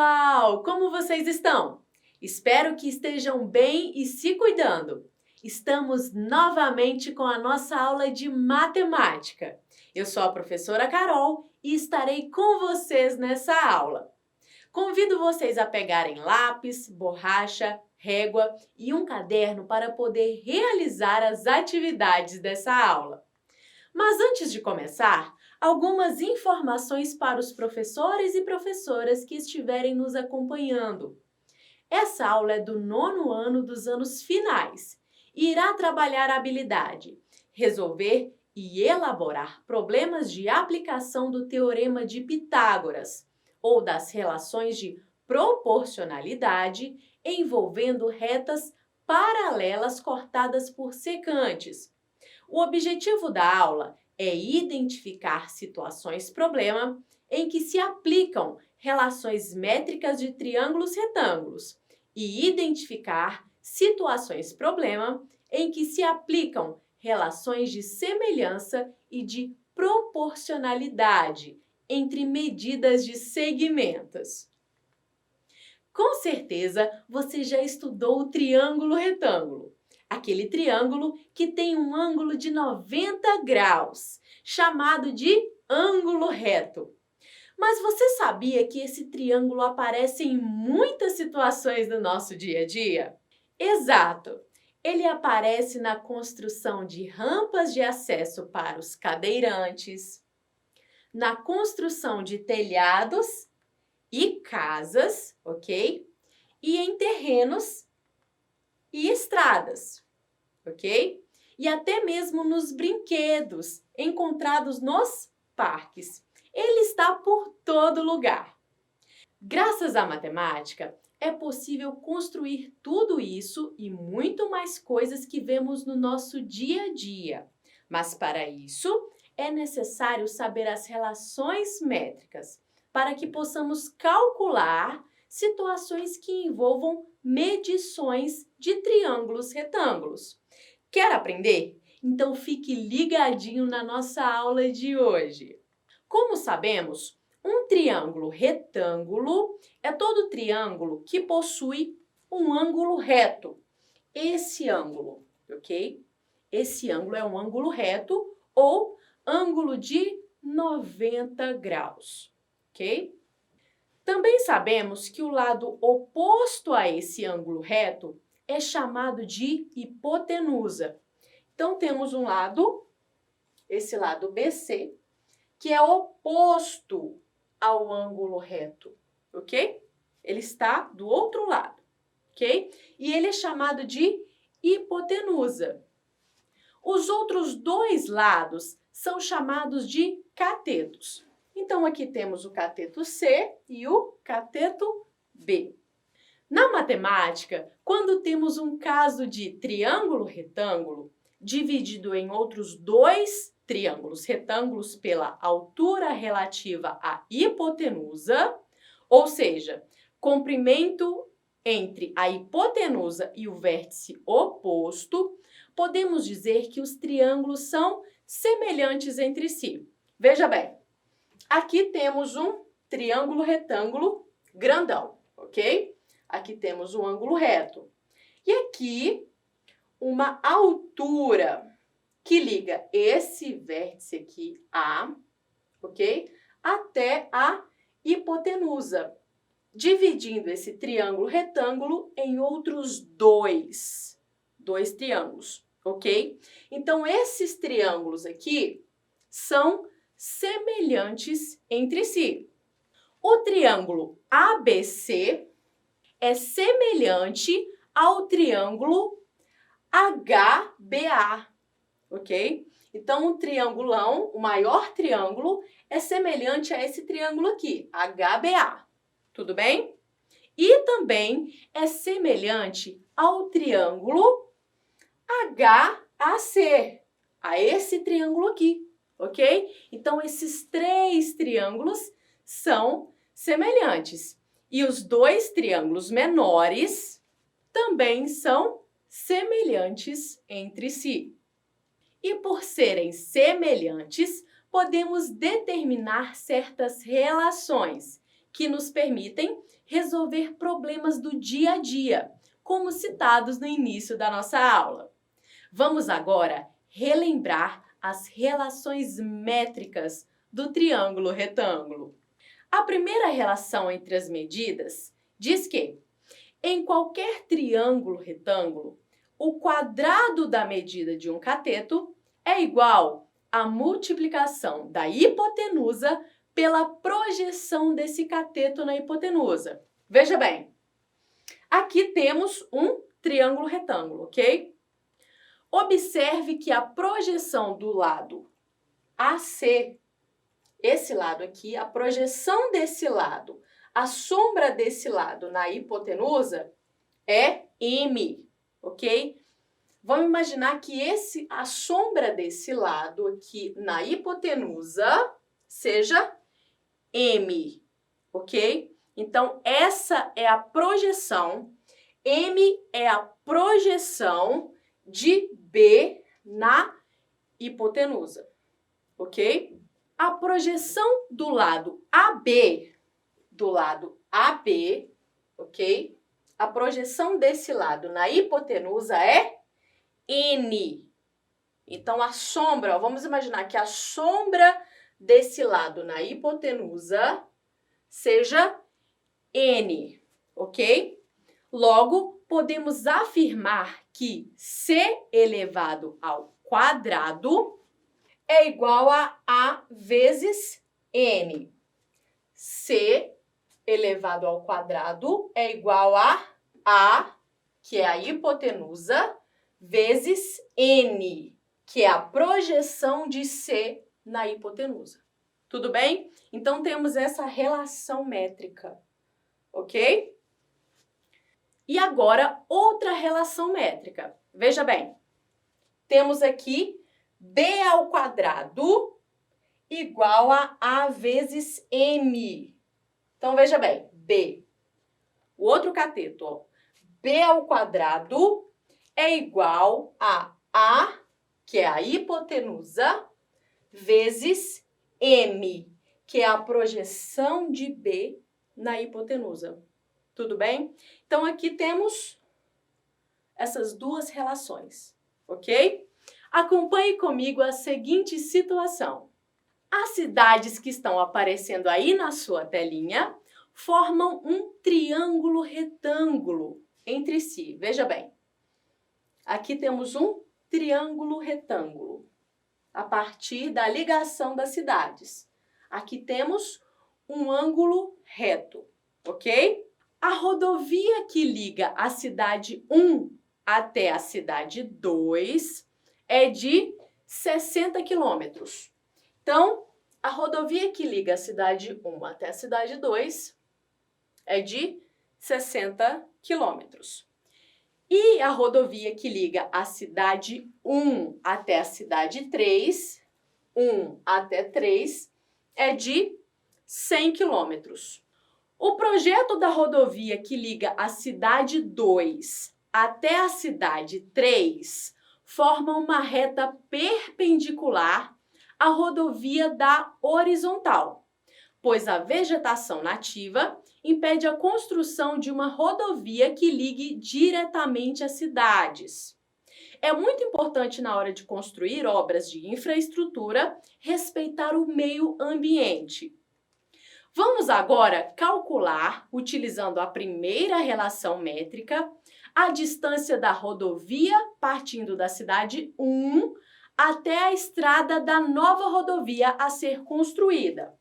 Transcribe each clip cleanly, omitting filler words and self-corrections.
pessoal! Como vocês estão? Espero que estejam bem e se cuidando. Estamos novamente com a nossa aula de matemática. Eu sou a professora Carol e estarei com vocês nessa aula. Convido vocês a pegarem lápis, borracha, régua e um caderno para poder realizar as atividades dessa aula. Mas antes de começar, algumas informações para os professores e professoras que estiverem nos acompanhando. Essa aula é do 9º ano dos anos finais e irá trabalhar a habilidade resolver e elaborar problemas de aplicação do Teorema de Pitágoras ou das relações de proporcionalidade envolvendo retas paralelas cortadas por secantes. O objetivo da aula é identificar situações-problema em que se aplicam relações métricas de triângulos retângulos e identificar situações-problema em que se aplicam relações de semelhança e de proporcionalidade entre medidas de segmentos. Com certeza, você já estudou o triângulo retângulo. Aquele triângulo que tem um ângulo de 90 graus, chamado de ângulo reto. Mas você sabia que esse triângulo aparece em muitas situações do nosso dia a dia? Exato! Ele aparece na construção de rampas de acesso para os cadeirantes, na construção de telhados e casas, ok? E em terrenos e estradas, ok? E até mesmo nos brinquedos encontrados nos parques. Ele está por todo lugar. Graças à matemática, é possível construir tudo isso e muito mais coisas que vemos no nosso dia a dia. Mas para isso, é necessário saber as relações métricas, para que possamos calcular situações que envolvam medições de triângulos retângulos. Quer aprender? Então fique ligadinho na nossa aula de hoje. Como sabemos, um triângulo retângulo é todo triângulo que possui um ângulo reto. Esse ângulo, ok? Esse ângulo é um ângulo reto ou ângulo de 90 graus, ok? Também sabemos que o lado oposto a esse ângulo reto é chamado de hipotenusa. Então, temos um lado, esse lado BC, que é oposto ao ângulo reto, ok? Ele está do outro lado, ok? E ele é chamado de hipotenusa. Os outros dois lados são chamados de catetos. Então, aqui temos o cateto C e o cateto B. Na matemática, quando temos um caso de triângulo retângulo, dividido em outros dois triângulos retângulos pela altura relativa à hipotenusa, ou seja, comprimento entre a hipotenusa e o vértice oposto, podemos dizer que os triângulos são semelhantes entre si. Veja bem, aqui temos um triângulo retângulo grandão, ok? Aqui temos um ângulo reto. E aqui, uma altura que liga esse vértice aqui, A, ok? Até a hipotenusa, dividindo esse triângulo retângulo em outros dois triângulos, ok? Então, esses triângulos aqui são semelhantes entre si. O triângulo ABC é semelhante ao triângulo HBA, ok? Então, o triangulão, o maior triângulo, é semelhante a esse triângulo aqui, HBA. Tudo bem? E também é semelhante ao triângulo HAC, a esse triângulo aqui, ok? Então, esses três triângulos são semelhantes. E os dois triângulos menores também são semelhantes entre si. E por serem semelhantes, podemos determinar certas relações que nos permitem resolver problemas do dia a dia, como citados no início da nossa aula. Vamos agora relembrar as relações métricas do triângulo retângulo. A primeira relação entre as medidas diz que, em qualquer triângulo retângulo, o quadrado da medida de um cateto é igual à multiplicação da hipotenusa pela projeção desse cateto na hipotenusa. Veja bem, aqui temos um triângulo retângulo, ok? Observe que a projeção do lado AC, esse lado aqui, a projeção desse lado, a sombra desse lado na hipotenusa é M, ok? Vamos imaginar que a sombra desse lado aqui na hipotenusa seja M, ok? Então, essa é a projeção, M é a projeção de B na hipotenusa, ok? A projeção do lado AB, ok? A projeção desse lado na hipotenusa é N. Então, a sombra, vamos imaginar que a sombra desse lado na hipotenusa seja N, ok? Logo, podemos afirmar que C elevado ao quadrado é igual a A vezes N. C elevado ao quadrado é igual a, que é a hipotenusa, vezes N, que é a projeção de C na hipotenusa. Tudo bem? Então, temos essa relação métrica, ok? E agora, outra relação métrica. Veja bem, temos aqui B ao quadrado igual a A vezes M. Então, veja bem, B. O outro cateto, ó, B ao quadrado é igual a A, que é a hipotenusa, vezes M, que é a projeção de B na hipotenusa. Tudo bem? Então, aqui temos essas duas relações, ok? Acompanhe comigo a seguinte situação. As cidades que estão aparecendo aí na sua telinha formam um triângulo retângulo entre si. Veja bem, aqui temos um triângulo retângulo a partir da ligação das cidades. Aqui temos um ângulo reto, ok? A rodovia que liga a cidade 1 até a cidade 2 é de 60 quilômetros. Então, a rodovia que liga a cidade 1 até a cidade 2 é de 60 quilômetros. E a rodovia que liga a cidade 1 até a cidade 3, 1 até 3, é de 100 quilômetros. O projeto da rodovia que liga a cidade 2 até a cidade 3 forma uma reta perpendicular à rodovia da horizontal, pois a vegetação nativa impede a construção de uma rodovia que ligue diretamente às cidades. É muito importante na hora de construir obras de infraestrutura respeitar o meio ambiente. Vamos agora calcular, utilizando a primeira relação métrica, a distância da rodovia partindo da cidade 1 até a estrada da nova rodovia a ser construída.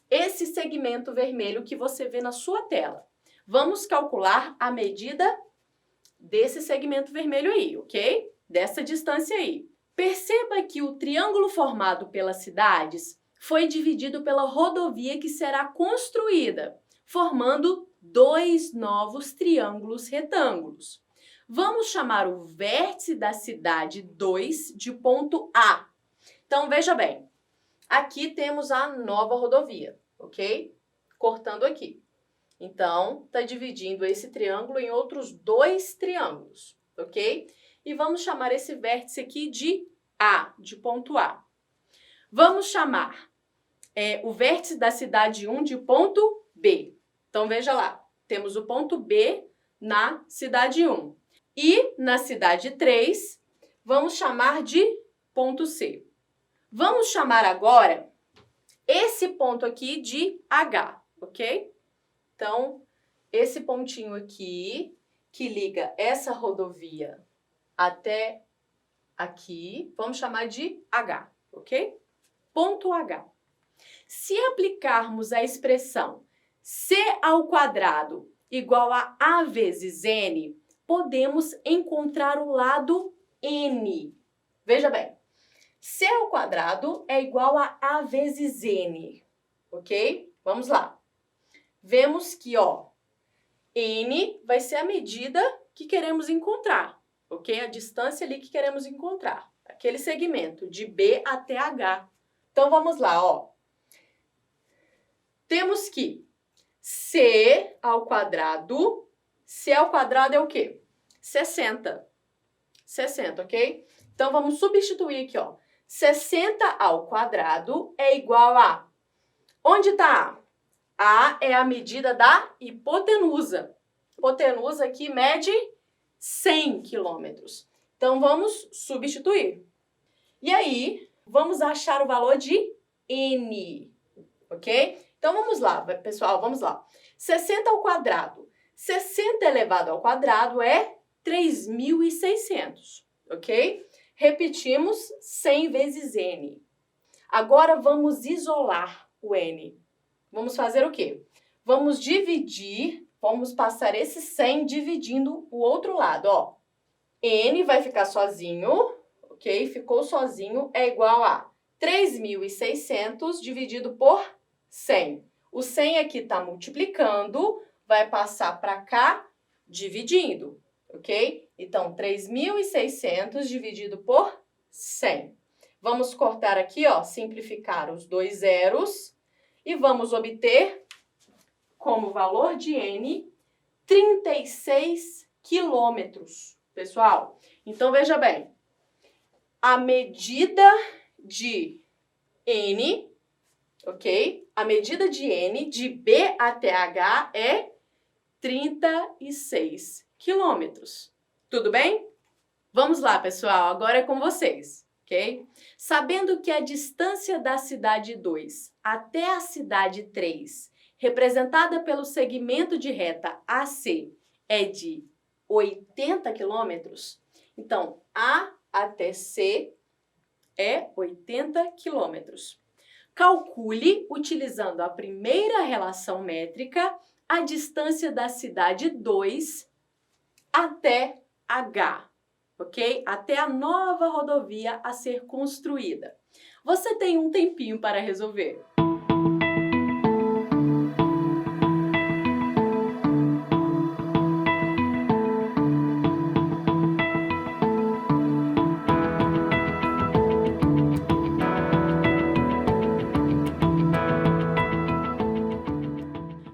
Esse segmento vermelho que você vê na sua tela. Vamos calcular a medida desse segmento vermelho aí, ok? Dessa distância aí. Perceba que o triângulo formado pelas cidades foi dividido pela rodovia que será construída, formando dois novos triângulos retângulos. Vamos chamar o vértice da cidade 2 de ponto A. Então, veja bem, aqui temos a nova rodovia, ok? Cortando aqui. Então, está dividindo esse triângulo em outros dois triângulos, ok? E vamos chamar esse vértice aqui de A, de ponto A. Vamos chamar o vértice da cidade 1 de ponto B. Então, veja lá, temos o ponto B na cidade 1. E na cidade 3, vamos chamar de ponto C. Vamos chamar agora esse ponto aqui de H, ok? Então, esse pontinho aqui, que liga essa rodovia até aqui, vamos chamar de H, ok? Ponto H. Se aplicarmos a expressão C ao quadrado igual a A vezes N, podemos encontrar o lado N. Veja bem, C ao quadrado é igual a A vezes N, ok? Vamos lá. Vemos que, N vai ser a medida que queremos encontrar, ok? A distância ali que queremos encontrar, aquele segmento de B até H. Então, vamos lá, Temos que C ao quadrado é o quê? 60. 60, ok? Então, vamos substituir aqui, 60 ao quadrado é igual a... Onde está A? A é a medida da hipotenusa. Hipotenusa aqui mede 100 quilômetros. Então, vamos substituir. E aí, vamos achar o valor de N, ok? Então, vamos lá, pessoal, vamos lá. 60 ao quadrado. 60 elevado ao quadrado é 3.600, ok? Repetimos 100 vezes N. Agora, vamos isolar o N. Vamos fazer o quê? Vamos passar esse 100 dividindo o outro lado, N vai ficar sozinho, ok? Ficou sozinho, é igual a 3.600 dividido por 100. O 100 aqui está multiplicando, vai passar para cá dividindo, ok? Então, 3.600 dividido por 100. Vamos cortar aqui, simplificar os dois zeros e vamos obter, como valor de N, 36 quilômetros, pessoal. Então, veja bem, a medida de N, ok? A medida de N de B até H é 36 quilômetros. Tudo bem? Vamos lá, pessoal, agora é com vocês, ok? Sabendo que a distância da cidade 2 até a cidade 3, representada pelo segmento de reta AC, é de 80 quilômetros, então A até C é 80 quilômetros. Calcule, utilizando a primeira relação métrica, a distância da cidade 2 até H, ok? Até a nova rodovia a ser construída. Você tem um tempinho para resolver.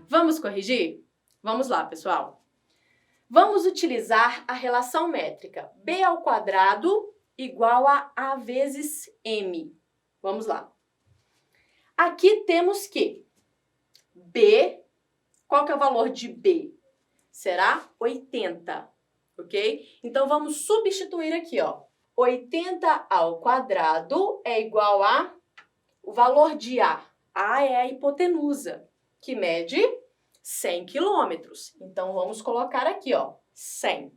Vamos corrigir? Vamos lá, pessoal. Vamos utilizar a relação métrica B ao quadrado igual a A vezes M. Vamos lá. Aqui temos que B, qual que é o valor de B? Será 80, ok? Então, vamos substituir aqui, 80 ao quadrado é igual a o valor de A. A é a hipotenusa, que mede 100 quilômetros. Então, vamos colocar aqui, 100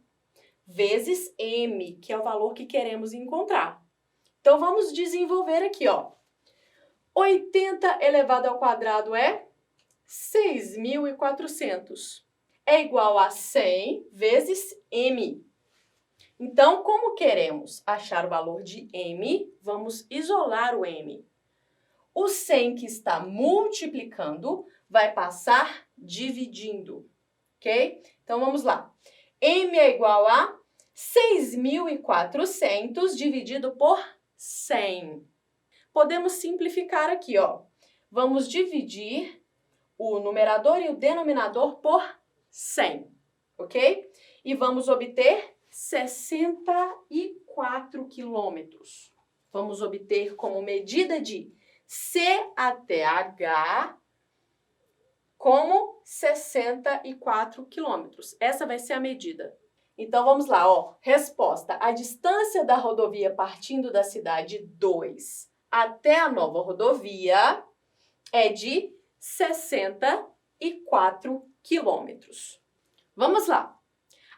vezes M, que é o valor que queremos encontrar. Então, vamos desenvolver aqui, 80 elevado ao quadrado é 6.400. É igual a 100 vezes M. Então, como queremos achar o valor de M, vamos isolar o M. O 100 que está multiplicando vai passar dividindo, ok? Então, vamos lá. M é igual a 6.400 dividido por 100. Podemos simplificar aqui, Vamos dividir o numerador e o denominador por 100, ok? E vamos obter 64 quilômetros. Vamos obter como medida de C até H como 64 quilômetros. Essa vai ser a medida. Então, vamos lá, ó. Resposta. A distância da rodovia partindo da cidade 2 até a nova rodovia é de 64 quilômetros. Vamos lá.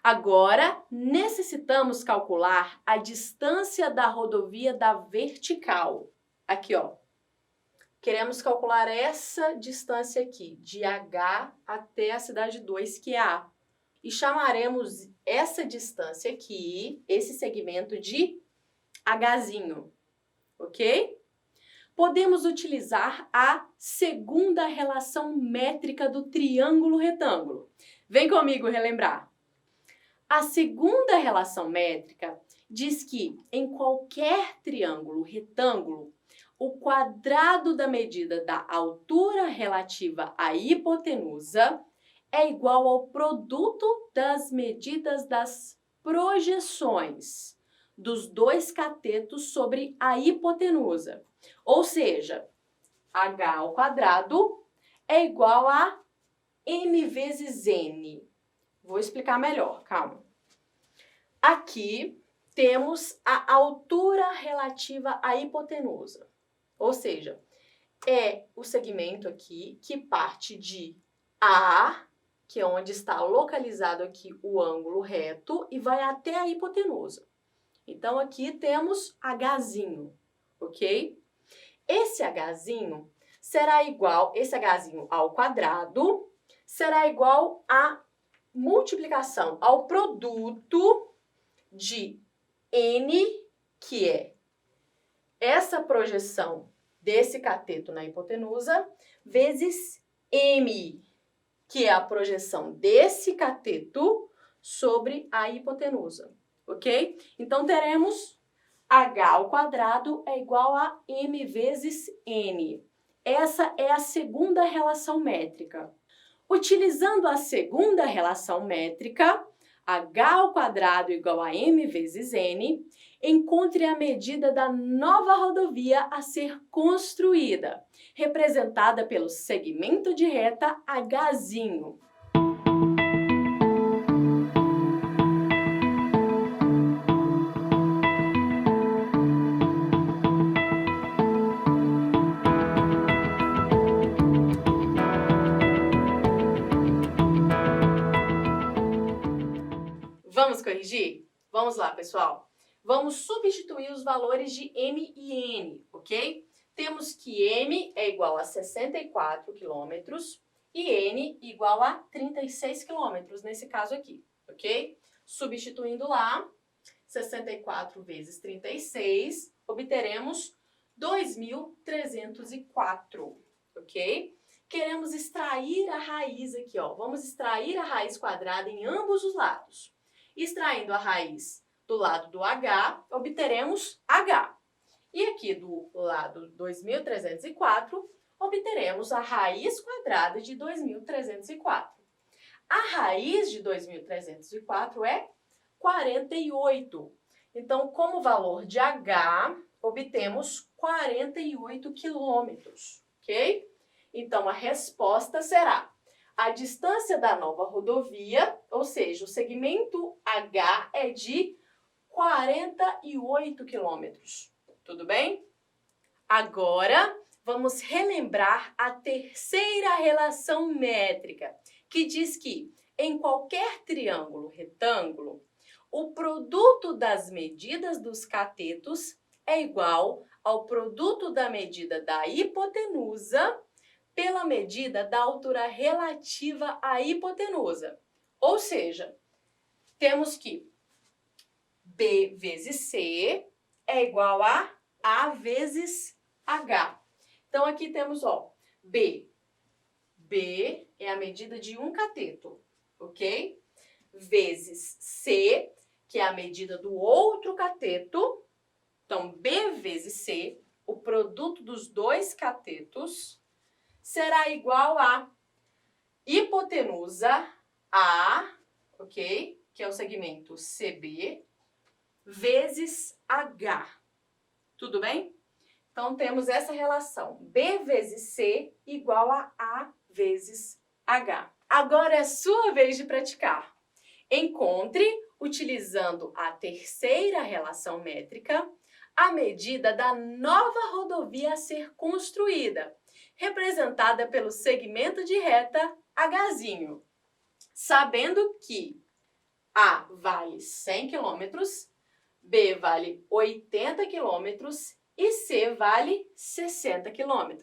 Agora, necessitamos calcular a distância da rodovia da vertical. Aqui, ó. Queremos calcular essa distância aqui, de H até a cidade 2, que é A. E chamaremos essa distância aqui, esse segmento, de Hzinho, ok? Podemos utilizar a segunda relação métrica do triângulo retângulo. Vem comigo relembrar. A segunda relação métrica diz que em qualquer triângulo retângulo, o quadrado da medida da altura relativa à hipotenusa é igual ao produto das medidas das projeções dos dois catetos sobre a hipotenusa. Ou seja, h ao quadrado é igual a m vezes n. Vou explicar melhor, calma. Aqui temos a altura relativa à hipotenusa. Ou seja, é o segmento aqui que parte de A, que é onde está localizado aqui o ângulo reto, e vai até a hipotenusa. Então, aqui temos Hzinho, ok? Esse Hzinho será igual, esse Hzinho ao quadrado, será igual à multiplicação, ao produto de N, que é essa projeção desse cateto na hipotenusa, vezes M, que é a projeção desse cateto sobre a hipotenusa, ok? Então, teremos H ao quadrado é igual a M vezes N. Essa é a segunda relação métrica. Utilizando a segunda relação métrica, H ao quadrado igual a M vezes N, encontre a medida da nova rodovia a ser construída, representada pelo segmento de reta Hzinho. Vamos corrigir? Vamos lá, pessoal. Vamos substituir os valores de M e N, ok? Temos que M é igual a 64 quilômetros e N igual a 36 quilômetros, nesse caso aqui, ok? Substituindo lá, 64 vezes 36, obteremos 2.304, ok? Queremos extrair a raiz aqui, ó. Vamos extrair a raiz quadrada em ambos os lados. Extraindo a raiz do lado do H, obteremos H. E aqui do lado 2.304, obteremos a raiz quadrada de 2.304. A raiz de 2.304 é 48. Então, como valor de H, obtemos 48 quilômetros, ok? Então, a resposta será a distância da nova rodovia, ou seja, o segmento H é de 48 quilômetros. Tudo bem? Agora, vamos relembrar a terceira relação métrica, que diz que em qualquer triângulo retângulo, o produto das medidas dos catetos é igual ao produto da medida da hipotenusa pela medida da altura relativa à hipotenusa. Ou seja, temos que B vezes C é igual a A vezes H. Então, aqui temos, ó, B. B é a medida de um cateto, ok? Vezes C, que é a medida do outro cateto. Então, B vezes C, o produto dos dois catetos, será igual a hipotenusa A, ok? Que é o segmento CB, vezes H. Tudo bem? Então, temos essa relação. B vezes C igual a vezes H. Agora é sua vez de praticar. Encontre, utilizando a terceira relação métrica, a medida da nova rodovia a ser construída, representada pelo segmento de reta Hzinho, sabendo que A vale 100 km, B vale 80 km e C vale 60 km.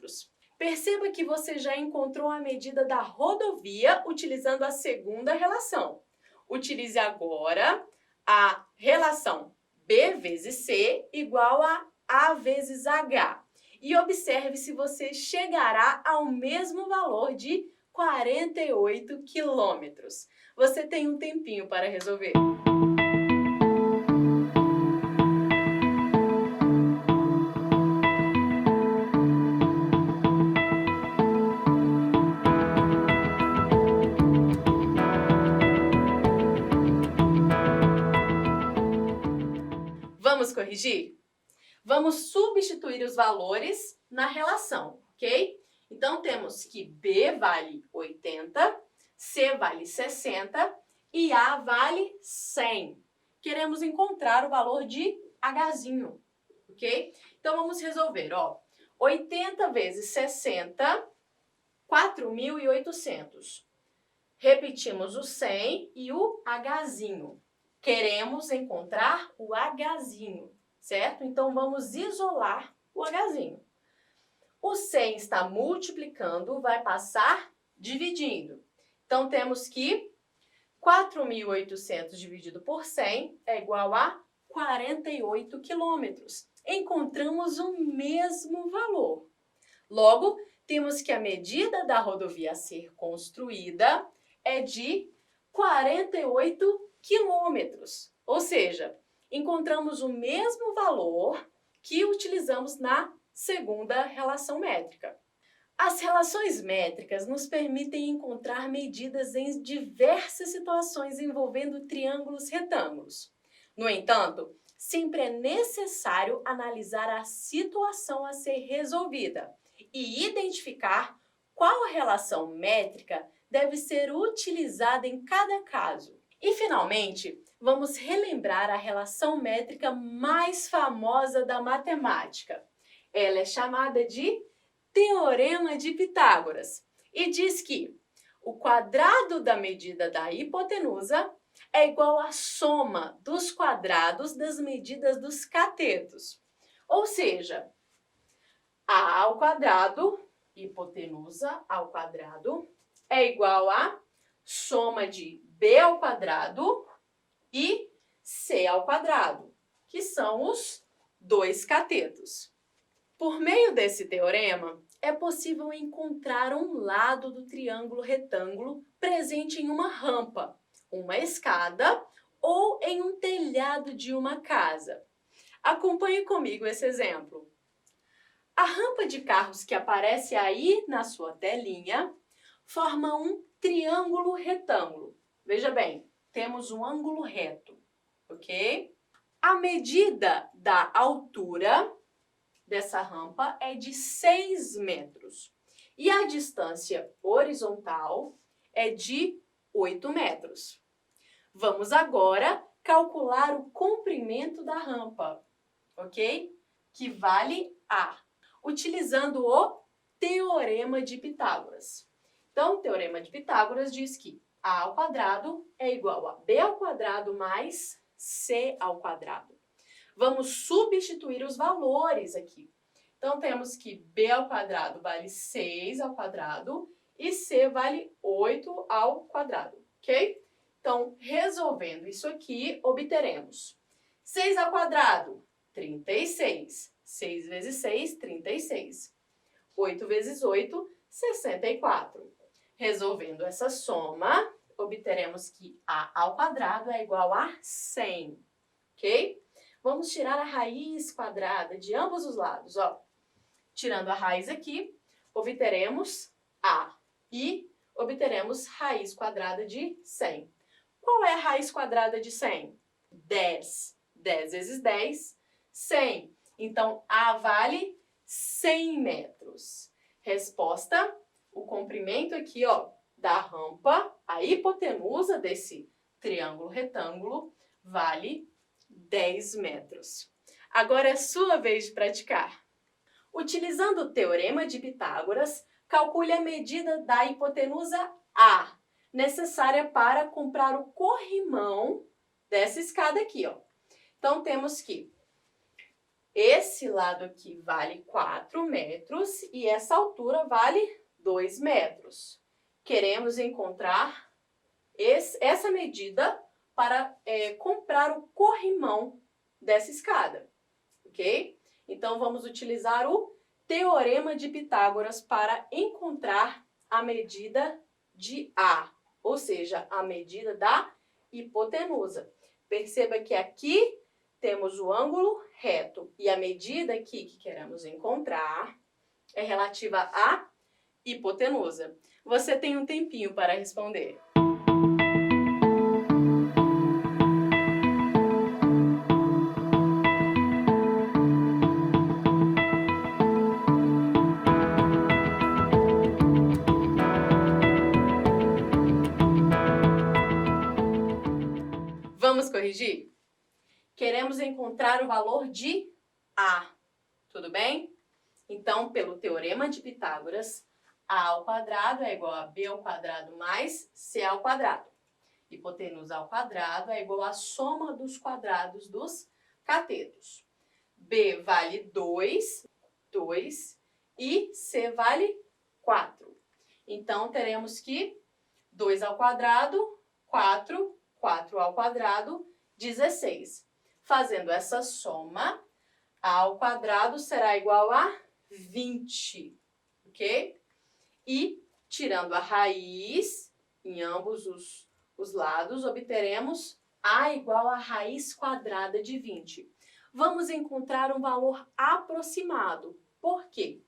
Perceba que você já encontrou a medida da rodovia utilizando a segunda relação. Utilize agora a relação B vezes C igual a A vezes H. E observe se você chegará ao mesmo valor de 48 quilômetros. Você tem um tempinho para resolver. Vamos corrigir? Vamos substituir os valores na relação, ok? Então, temos que B vale 80, C vale 60 e A vale 100. Queremos encontrar o valor de Hzinho, ok? Então, vamos resolver, ó. 80 vezes 60, 4.800. Repetimos o 100 e o Hzinho. Queremos encontrar o Hzinho, certo? Então, vamos isolar o Hzinho. O 100 está multiplicando, vai passar dividindo. Então, temos que 4.800 dividido por 100 é igual a 48 quilômetros. Encontramos o mesmo valor. Logo, temos que a medida da rodovia a ser construída é de 48 quilômetros. Ou seja, encontramos o mesmo valor que utilizamos na segunda relação métrica. As relações métricas nos permitem encontrar medidas em diversas situações envolvendo triângulos retângulos. No entanto, sempre é necessário analisar a situação a ser resolvida e identificar qual relação métrica deve ser utilizada em cada caso. E, finalmente, vamos relembrar a relação métrica mais famosa da matemática. Ela é chamada de Teorema de Pitágoras e diz que o quadrado da medida da hipotenusa é igual à soma dos quadrados das medidas dos catetos. Ou seja, A ao quadrado, hipotenusa ao quadrado, é igual a soma de B ao quadrado e C ao quadrado, que são os dois catetos. Por meio desse teorema, é possível encontrar um lado do triângulo retângulo presente em uma rampa, uma escada ou em um telhado de uma casa. Acompanhe comigo esse exemplo. A rampa de carros que aparece aí na sua telinha forma um triângulo retângulo. Veja bem, temos um ângulo reto, ok? A medida da altura dessa rampa é de 6 metros e a distância horizontal é de 8 metros. Vamos agora calcular o comprimento da rampa, ok? Que vale A, utilizando o Teorema de Pitágoras. Então, o Teorema de Pitágoras diz que A ao quadrado é igual a B ao quadrado mais C ao quadrado. Vamos substituir os valores aqui. Então, temos que B ao quadrado vale 6 ao quadrado e C vale 8 ao quadrado, ok? Então, resolvendo isso aqui, obteremos 6 ao quadrado, 36. 6 vezes 6, 36. 8 vezes 8, 64. Resolvendo essa soma, obteremos que A ao quadrado é igual a 100, ok? Vamos tirar a raiz quadrada de ambos os lados, ó. Tirando a raiz aqui, obteremos A e obteremos raiz quadrada de 100. Qual é a raiz quadrada de 100? 10. 10 vezes 10, 100. Então, A vale 100 metros. Resposta, o comprimento aqui, ó, da rampa, a hipotenusa desse triângulo retângulo, vale 10 metros. Agora é sua vez de praticar. Utilizando o Teorema de Pitágoras, calcule a medida da hipotenusa A, necessária para comprar o corrimão dessa escada aqui, ó. Então, temos que esse lado aqui vale 4 metros e essa altura vale 2 metros. Queremos encontrar essa medida para comprar o corrimão dessa escada, ok? Então, vamos utilizar o Teorema de Pitágoras para encontrar a medida de A, ou seja, a medida da hipotenusa. Perceba que aqui temos o ângulo reto e a medida aqui que queremos encontrar é relativa à hipotenusa. Você tem um tempinho para responder. Vamos corrigir? Queremos encontrar o valor de A, tudo bem? Então, pelo Teorema de Pitágoras, A ao quadrado é igual a B ao quadrado mais C ao quadrado. Hipotenusa ao quadrado é igual à soma dos quadrados dos catetos. B vale 2 e C vale 4. Então, teremos que 2 ao quadrado, 4 ao quadrado, 16. Fazendo essa soma, A ao quadrado será igual a 20, ok? E, tirando a raiz em ambos os lados, obteremos A igual a raiz quadrada de 20. Vamos encontrar um valor aproximado. Por quê?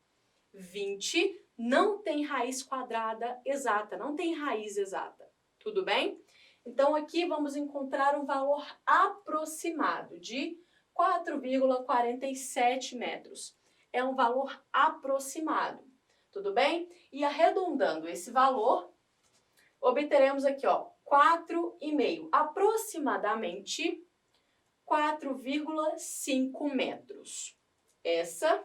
20 não tem raiz quadrada exata, não tem raiz exata. Tudo bem? Então, aqui vamos encontrar um valor aproximado de 4,47 metros. É um valor aproximado, tudo bem? E arredondando esse valor, obteremos aqui, ó, 4,5, aproximadamente 4,5 metros. Essa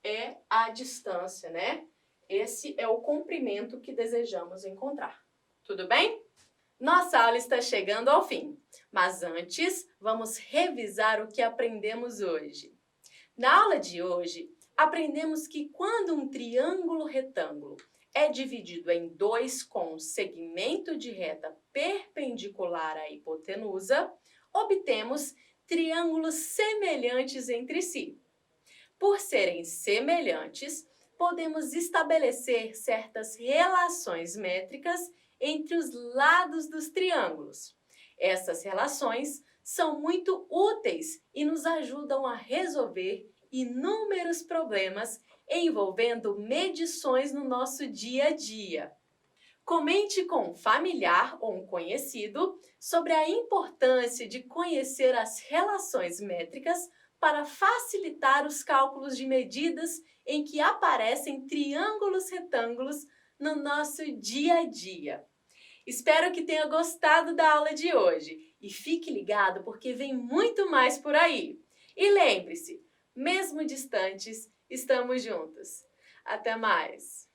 é a distância, né? Esse é o comprimento que desejamos encontrar. Tudo bem? Nossa aula está chegando ao fim, mas antes vamos revisar o que aprendemos hoje. Na aula de hoje, aprendemos que quando um triângulo retângulo é dividido em dois com segmento de reta perpendicular à hipotenusa, obtemos triângulos semelhantes entre si. Por serem semelhantes, podemos estabelecer certas relações métricas entre os lados dos triângulos. Essas relações são muito úteis e nos ajudam a resolver inúmeros problemas envolvendo medições no nosso dia a dia. Comente com um familiar ou um conhecido sobre a importância de conhecer as relações métricas para facilitar os cálculos de medidas em que aparecem triângulos retângulos no nosso dia a dia. Espero que tenha gostado da aula de hoje e fique ligado porque vem muito mais por aí. E lembre-se, mesmo distantes, estamos juntos. Até mais!